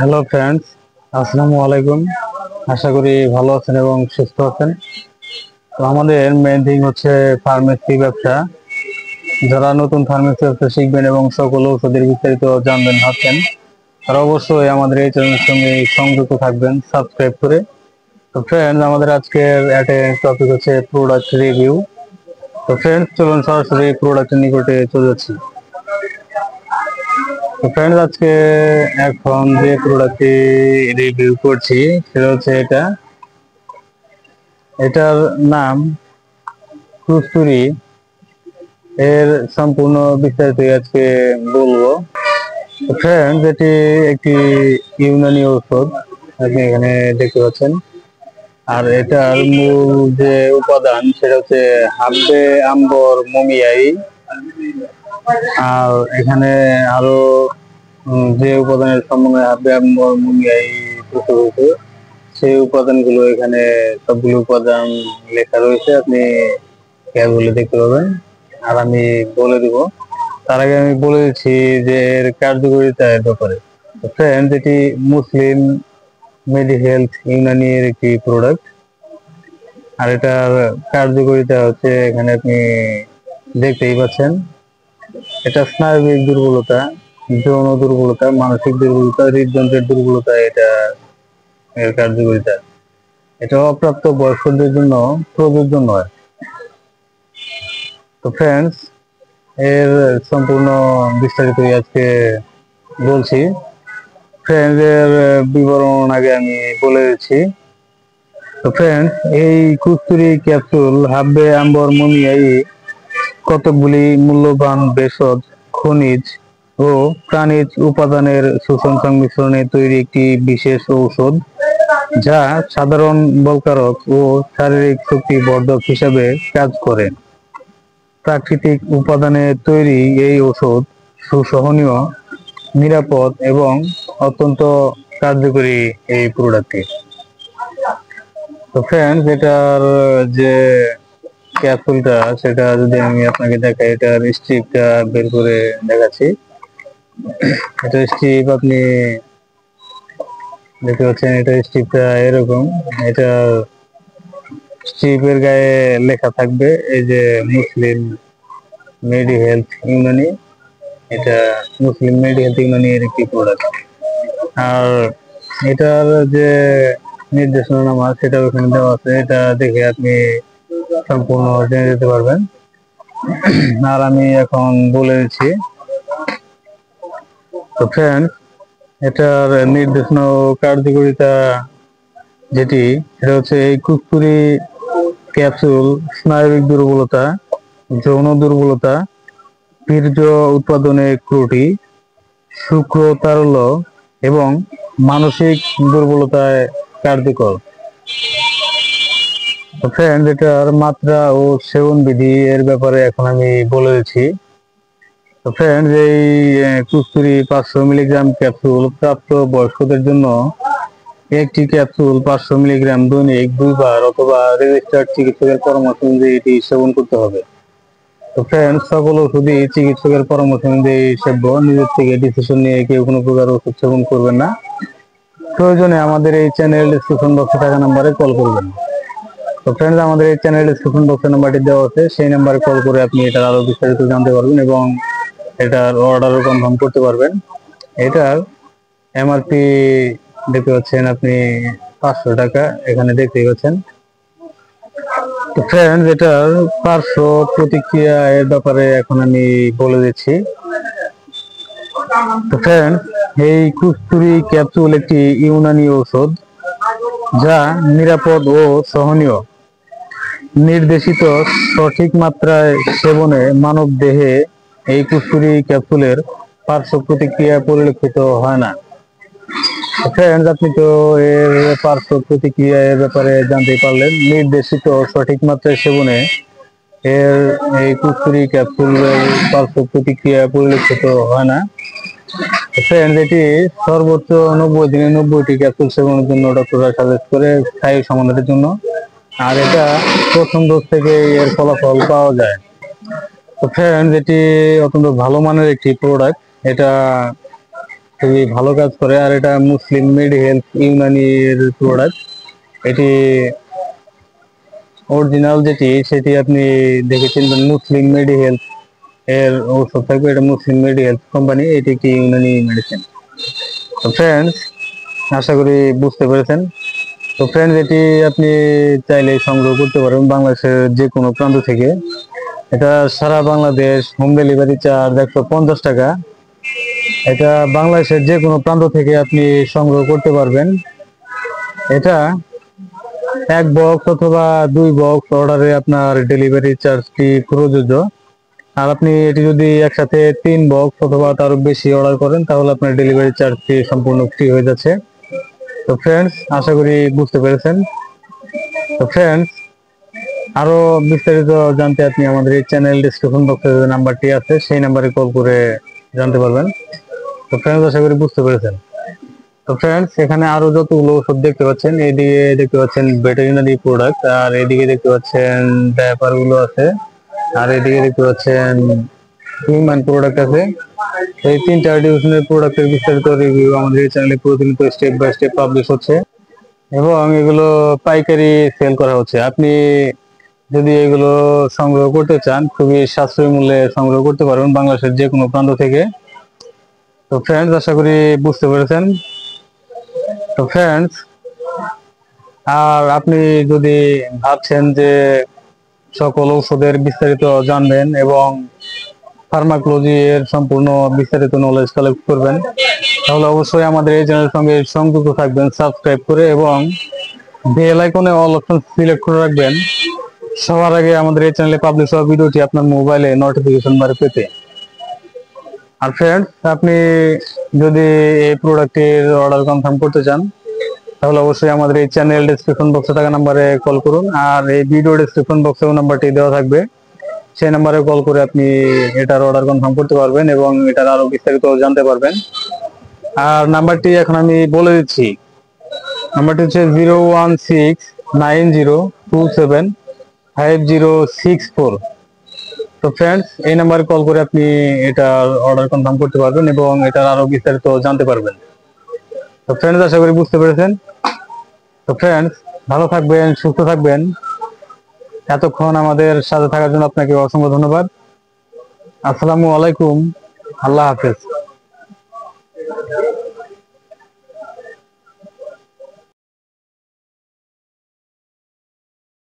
Hello friends, আসসালামু আলাইকুম। আশা করি ভালো আছেন এবং সুস্থ আছেন। তো আমাদের মেইন থিং হচ্ছে ফার্মেসি ব্যবসা। যারা নতুন ফার্মেসি ব্যবসা শিখবেন এবং সকল ঔষধের বিস্তারিত জানবেন ভাবছেন, তারা অবশ্যই আমাদের এই চ্যানেলের সঙ্গে সংযুক্ত থাকবেন সাবস্ক্রাইব করে। তো ফ্রেন্ডস, আমাদের আজকের টপিক হচ্ছে প্রোডাক্ট রিভিউ। তো ফ্রেন্ডস, চলুন সরাসরি প্রোডাক্টের নিকটে চলে যাচ্ছি। তো ফ্রেন্ডস, আজকে এখন যে প্রোডাক্টটি রিভিউ করছি সেটা হচ্ছে এটার নাম কুস্তুরি। এর সম্পূর্ণ বিস্তারিত আজকে বলবো। তো ফ্রেন্ডস, এটি একটি ইউনানি ঔষধ, আপনি এখানে দেখতে পাচ্ছেন। আর এটার মূল যে উপাদান সেটা হচ্ছে হাব্বে আম্বর মমিয়াই। আর এখানে আরো যে উপাদানের সম্বন্ধে হাব্বে আম্বর মমিয়াই হয়েছে, সেই উপাদানগুলো এখানে সবগুলো উপাদান লেখা রয়েছে, আপনি বলে দেখতে পাবেন। আর আমি বলে দিব, তার আগে আমি বলে দিচ্ছি যে এর কার্যকারিতার ব্যাপারে। ফ্রেন্ড, এটি মুসলিম মেডি হেলথ ইউনানির একটি প্রোডাক্ট। আর এটার কার্যকারিতা হচ্ছে এখানে আপনি দেখতেই পাচ্ছেন। এটা স্নায়বিক দুর্বলতা, যৌন দুর্বলতা, মানসিক দুর্বলতা, হৃদযন্ত্রের দুর্বলতা এটা এর কার্যকারিতা। এটা অপ্রাপ্ত বয়স্কদের জন্য প্রযোজ্য নয়। তো ফ্রেন্ডস, এর সম্পূর্ণ বিস্তারিত আজকে বলছি। ফ্রেন্ডস, এর বিবরণ আগে আমি বলে দিচ্ছি। তো ফ্রেন্ডস, এই কুস্তুরি ক্যাপসুল হাব্বে আম্বর মমিয়াই কতকগুলি মূল্যবান ভেষজ, খনিজ ও প্রাণীজ উপাদানের সুষম সংমিশ্রণে তৈরি একটি বিশেষ ঔষধ, যা সাধারণ বলকারক ও শারীরিক শক্তি বর্ধক হিসাবে কাজ করে। প্রাকৃতিক উপাদানে তৈরি এই ওষুধ সুসহনীয়, নিরাপদ এবং অত্যন্ত কার্যকরী এই প্রোডাক্টটি। তো ফ্রেন্ডস, এটার যে ক্যাপসুলটা সেটা যদি আমি আপনাকে দেখাই, এটার স্ট্রিপটা বের করে দেখাচ্ছি। এটা স্ট্রিপ আপনি দেখতে পাচ্ছেন, এটা স্ট্রিপটা এরকম। এটা স্ট্রিপের গায়ে লেখা থাকবে এই যে মুসলিম মেডি হেলথ ইউনানি। এটা মুসলিম মেডি হেলথ ইউনানির একটি প্রোডাক্ট। আর এটার যে নির্দেশনামা সেটা ওখানে দেওয়া আছে, এটা দেখে আপনি সম্পূর্ণ জেনে যেতে পারবেন। আর আমি এখন বলে দিচ্ছি। তো ফ্রেন্ডস, এটার নির্দেশনা ও কার্যকারিতা যেটি, সেটা হচ্ছে এই কুস্তুরি ক্যাপসুল স্নায়বিক দুর্বলতা, যৌন দুর্বলতা, বীর্য উৎপাদনে ত্রুটি, শুক্র তারল্য এবং মানসিক দুর্বলতায় কার্যকর। তো ফ্রেন্ড, এটার মাত্রা ও সেবন বিধি এর ব্যাপারে এখন আমি বলে দিচ্ছি। তো ফ্রেন্ড, এই কুস্তুরি 500 মিলিগ্রাম ক্যাপসুল প্রাপ্ত বয়স্কদের জন্য একটি ক্যাপসুল 500 মিলিগ্রাম দৈনিক 2 বার অথবা রেজিস্টার্ড চিকিৎসকের পরামর্শ অনুযায়ী এটি সেবন করতে হবে। তো ফ্রেন্ডস, সকল ওষুধই চিকিৎসকের পরামর্শ অনুযায়ী সেব্য। নিজের থেকে ডিসিশন নিয়ে কেউ কোনো প্রকার ওষুধ সেবন করবেন না। প্রয়োজনে আমাদের এই চ্যানেল ডিসক্রিপশন বক্সে থাকা নাম্বারে কল করবেন। তো ফ্রেন্ডস, আমাদের এই চ্যানেল ডিসক্রিপশন বক্সের নাম্বারটি দেওয়া আছে, সেই নাম্বারে কল করে আপনি এটার আরো বিস্তারিত জানতে পারবেন এবং এটার অর্ডারও কনফার্ম করতে পারবেন। এটার এমআরপি দেখতে পাচ্ছেন আপনি 500 টাকা, এখানে দেখতেই পাচ্ছেন। তো ফ্রেন্ডস, এটার পার্শ্ব প্রতিক্রিয়া এর ব্যাপারে এখন আমি বলে দিচ্ছি। তো ফ্রেন্ডস, এই কুস্তুরি ক্যাপসুল একটি ইউনানি ঔষধ, যা নিরাপদ ও সহনীয়। নির্দেশিত সঠিক মাত্রায় সেবনে মানব দেহে এই কুস্তুরি ক্যাপসুলের পার্শ্ব প্রতিক্রিয়া পরিলক্ষিত হয় না। ফ্রেন্ডস, আপনি তো এর পার্শ্ব প্রতিক্রিয়া এর ব্যাপারে জানতেই পারলেন। নির্দেশিত সঠিক মাত্রায় সেবনে এর এই কুস্তুরি ক্যাপসুলের পার্শ্ব প্রতিক্রিয়া পরিলক্ষিত হয় না। ফ্রেন্ডস, এটি সর্বোচ্চ 90 দিনে 90টি ক্যাপসুল সেবনের জন্য ডক্টররা সাজেস্ট করে স্থায়ী সমাধানের জন্য। আর এটা প্রথম ডোজ থেকে এর ফলাফল পাওয়া যায়। তো ফ্রেন্ডস, এটি অত্যন্ত ভালো মানের একটি প্রোডাক্ট। এটা খুবই ভালো কাজ করে। আর এটা মুসলিম মেড হেলথ ইউনানির প্রোডাক্ট। এটি অরিজিনাল যেটি সেটি আপনি দেখে চিনবেন, মুসলিম মেড হেলথ এর ঔষধ থাকবে। এটা মুসলিম মেড হেলথ কোম্পানি, এটি একটি ইউনানি মেডিসিন। তো ফ্রেন্ডস, আশা করি বুঝতে পেরেছেন। তো ফ্রেন্ডস, এটি আপনি চাইলে সংগ্রহ করতে পারেন বাংলাদেশের যে কোনো প্রান্ত থেকে। এটা সারা বাংলাদেশ হোম ডেলিভারি চার্জ 150 টাকা। এটা বাংলাদেশের যে কোনো প্রান্ত থেকে আপনি সংগ্রহ করতে পারবেন। এটা এক বক্স অথবা 2 বক্স অর্ডারে আপনার ডেলিভারি চার্জটি প্রযোজ্য। আর আপনি এটি যদি একসাথে 3 বক্স অথবা তারও বেশি অর্ডার করেন তাহলে আপনার ডেলিভারি চার্জটি সম্পূর্ণ ফ্রি হয়ে যাচ্ছে। তো ফ্রেন্ডস, আশা করি বুঝতে পেরেছেন। তো ফ্রেন্ডস, আরো বিস্তারিত জানতে আপনি আমাদের এই চ্যানেল ডিসক্রিপশন বক্সে যে নাম্বারটি আছে সেই নাম্বারে কল করে জানতে পারবেন। তো ফ্রেন্ডস, আশা করি বুঝতে পেরেছেন। তো ফ্রেন্ডস, এখানে আরো যতগুলো ওষুধ দেখতে পাচ্ছেন, এইদিকে দেখতে পাচ্ছেন ভেটেরিনারি প্রোডাক্ট, আর এদিকে দেখতে পাচ্ছেন ডায়াপার গুলো আছে, আর এদিকে দেখতে পাচ্ছেন হিউম্যান প্রোডাক্ট আছে। এই 3টা ডিভিশনের প্রোডাক্টের বিস্তারিত রিভিউ আমাদের এই চ্যানেলে প্রতিনিয়ত স্টেপ বাই স্টেপ পাবলিশ হচ্ছে এবং এগুলো পাইকারি সেল করা হচ্ছে। আপনি যদি এগুলো সংগ্রহ করতে চান, খুবই সাশ্রয়ী মূল্যে সংগ্রহ করতে পারবেন বাংলাদেশের যে কোনো প্রান্ত থেকে। তো ফ্রেন্ডস, আশা করি বুঝতে পেরেছেন। তো ফ্রেন্ডস, আর আপনি যদি ভাবছেন যে সকল ঔষধের বিস্তারিত জানবেন এবং ফার্মাকোলজি এর সম্পূর্ণ বিস্তারিত নলেজ কালেক্ট করবেন, তাহলে অবশ্যই আমাদের এই চ্যানেলের সঙ্গে সংযুক্ত থাকবেন সাবস্ক্রাইব করে, এবং বেল আইকনে অল অপশন সিলেক্ট করে রাখবেন সবার আগে আমাদের এই চ্যানেলে পাবলিশ হওয়া ভিডিওটি আপনার মোবাইলে নোটিফিকেশন বারে পেতে। আর ফ্রেন্ডস, আপনি যদি এই প্রোডাক্টের অর্ডার কনফার্ম করতে চান তাহলে অবশ্যই আমাদের এই চ্যানেল ডেসক্রিপশন বক্সে থাকা নাম্বারে কল করুন, আর এই ভিডিও ডেসক্রিপশন বক্সেও নাম্বারটি দেওয়া থাকবে, সেই নাম্বারে কল করে আপনি এটার অর্ডার কনফার্ম করতে পারবেন এবং এটার আরো বিস্তারিত জানতে পারবেন। আর নাম্বারটি এখন আমি বলে দিচ্ছি। নাম্বারটি হচ্ছে 01690275064। তো ফ্রেন্ডস, এই নাম্বারে কল করে আপনি এটার অর্ডার কনফার্ম করতে পারবেন এবং এটার আরো বিস্তারিত জানতে পারবেন। তো ফ্রেন্ডস, আশা করি বুঝতে পেরেছেন। তো ফ্রেন্ডস, ভালো থাকবেন, সুস্থ থাকবেন। এতক্ষণ আমাদের সাথে থাকার জন্য আপনাকে অসংখ্য ধন্যবাদ। আসসালামু আলাইকুম, আল্লাহ হাফেজ।